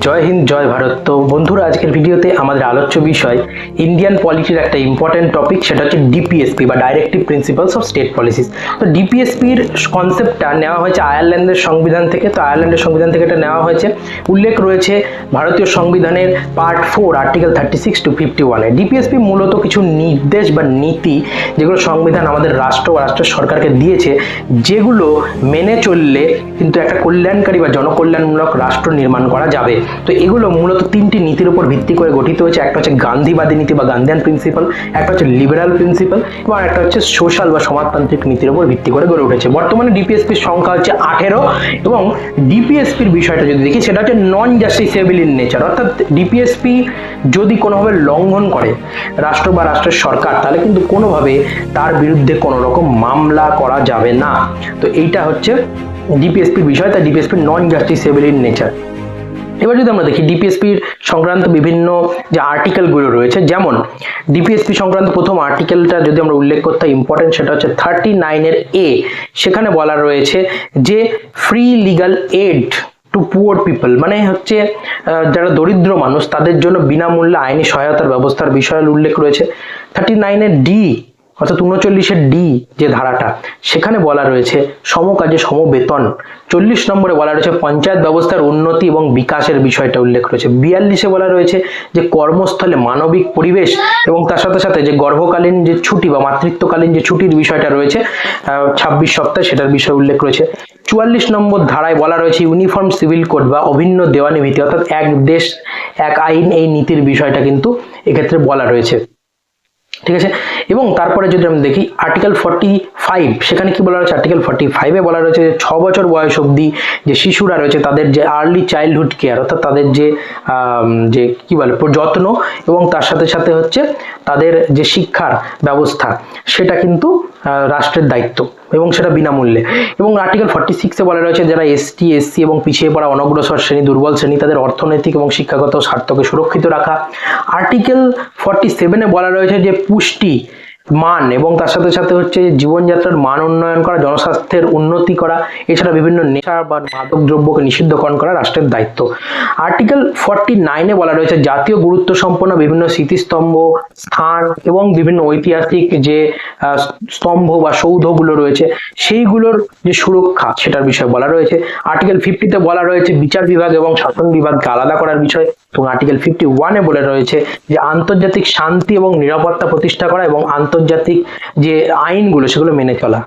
জয় হিন্দ জয় ভারত। তো বন্ধুরা, আজকের ভিডিওতে আমাদের আলোচ্য বিষয় ইন্ডিয়ান পলিটির একটা ইম্পর্টেন্ট টপিক, সেটা হচ্ছে ডিপিএসপি বা directive principles of state policies. তো ডিপিএসপির কনসেপ্টটা নেওয়া হয়েছে আয়ারল্যান্ডের সংবিধান থেকে। তো আয়ারল্যান্ডের সংবিধান থেকে এটা নেওয়া হয়েছে। উল্লেখ রয়েছে ভারতীয় সংবিধানের পার্ট 4 আর্টিকেল 36 to 51-এ। ডিপিএসপি মূলত কিছু নির্দেশ বা নীতি যেগুলো সংবিধান আমাদের রাষ্ট্র বা রাষ্ট্রের সরকারকে দিয়েছে, যেগুলো মেনে চললে কিন্তু একটা কল্যাণকারী বা জনকল্যাণমূলক রাষ্ট্র নির্মাণ করা যাবে। তো এগুলো মূলত তিনটি নীতির উপর ভিত্তি করে গঠিত হয়েছে। একটা হচ্ছে গান্ধীবাদী নীতি বা গান্ধিয়ান প্রিন্সিপাল, একটা হচ্ছে লিবারাল প্রিন্সিপাল এবং একটা হচ্ছে সোশ্যাল বা সমাজতান্ত্রিক নীতির উপর ভিত্তি করে গড়ে উঠেছে। বর্তমানে ডিপিএসপির সংখ্যা হচ্ছে 18 এবং ডিপিএসপির বিষয়টা যদি দেখি, সেটা হচ্ছে নন জাস্টিসেবল ইন নেচার। অর্থাৎ ডিপিএসপি যদি কোনোভাবে লঙ্ঘন করে রাষ্ট্র বা রাষ্ট্রের সরকার, তাহলে কিন্তু কোনোভাবে তার বিরুদ্ধে কোনো রকম মামলা করা যাবে না। তো এইটা হচ্ছে ডিপিএসপির বিষয়, তাই ডিপিএসপি নন জাস্টিসেবল ইন নেচার। এবার যদি আমরা দেখি ডিপিএসপির সংক্রান্ত বিভিন্ন যে আর্টিকেলগুলো রয়েছে, যেমন ডিপিএসপি সংক্রান্ত প্রথম আর্টিকেলটা যদি আমরা উল্লেখ করতে হয় ইম্পর্টেন্ট, সেটা হচ্ছে 39-এর এ। সেখানে বলা রয়েছে যে free legal aid to poor people, মানে হচ্ছে যারা দরিদ্র মানুষ তাদের জন্য বিনামূল্যে আইনি সহায়তার ব্যবস্থার বিষয়ে উল্লেখ রয়েছে। 39-এর ডি অর্থাৎ 39-এর ডি যে ধারাটা, সেখানে বলা রয়েছে সমকাজে সমবেতন। 40 নম্বরে বলা রয়েছে পঞ্চায়েত ব্যবস্থার উন্নতি এবং বিকাশের বিষয়টা উল্লেখ রয়েছে। 42-এ বলা রয়েছে যে কর্মস্থলে মানবিক পরিবেশ এবং তার সাথে সাথে যে গর্ভকালীন যে ছুটি বা মাতৃত্বকালীন যে ছুটির বিষয়টা রয়েছে 26 সপ্তাহ, সেটার বিষয়ে উল্লেখ রয়েছে। 44 নম্বর ধারায় বলা রয়েছে ইউনিফর্ম সিভিল কোড বা অভিন্ন দেওয়ানি ভিত্তি, অর্থাৎ এক দেশ এক আইন, এই নীতির বিষয়টা কিন্তু এক্ষেত্রে বলা রয়েছে। ঠিক আছে, এবং তারপরে যদি আমরা দেখি আর্টিকেল 45, সেখানে কি বলা রয়েছে? আর্টিকেল 45-এ বলা রয়েছে যে 6 বছর বয়স অবধি যে শিশুরা রয়েছে তাদের যে আর্লি চাইল্ডহুড কেয়ার, অর্থাৎ তাদের যে কি বলে যত্ন এবং তার সাথে সাথে হচ্ছে তাদের যে শিক্ষার ব্যবস্থা, সেটা কিন্তু রাষ্ট্রের দায়িত্ব এবং সেটা বিনামূল্যে। এবং আর্টিকেল 46-এ বলা রয়েছে যারা এসটি এসসি এবং পিছিয়ে পড়া অনগ্রসর শ্রেণী, দুর্বল শ্রেণী, তাদের অর্থনৈতিক এবং শিক্ষাগত স্বার্থকে সুরক্ষিত রাখা। আর্টিকেল 47-এ বলা রয়েছে যে পুষ্টি মান এবং তার সাথে সাথে হচ্ছে জীবনযাত্রার মান উন্নয়ন করা, জনস্বাস্থ্যের উন্নতি করা, এছাড়া বিভিন্ন নেশা বা মাদক দ্রব্যকে নিষিদ্ধকরণ করা রাষ্ট্রের দায়িত্ব। আর্টিকেল 49-এ বলা রয়েছে জাতীয় গুরুত্ব সম্পন্ন বিভিন্ন স্মৃতিস্তম্ভ, স্থান এবং বিভিন্ন ঐতিহাসিক যে স্তম্ভ বা সৌধগুলো রয়েছে, সেইগুলোর যে সুরক্ষা, সেটার বিষয়ে বলা রয়েছে। আর্টিকেল 50-তে বলা রয়েছে বিচার বিভাগ এবং শাসন বিভাগকে আলাদা করার বিষয়। এবং আর্টিকেল 51-এ বলে রয়েছে যে আন্তর্জাতিক শান্তি এবং নিরাপত্তা প্রতিষ্ঠা করা এবং আন্তর্জাতিক যে আইনগুলো সেগুলো মেনে চলা।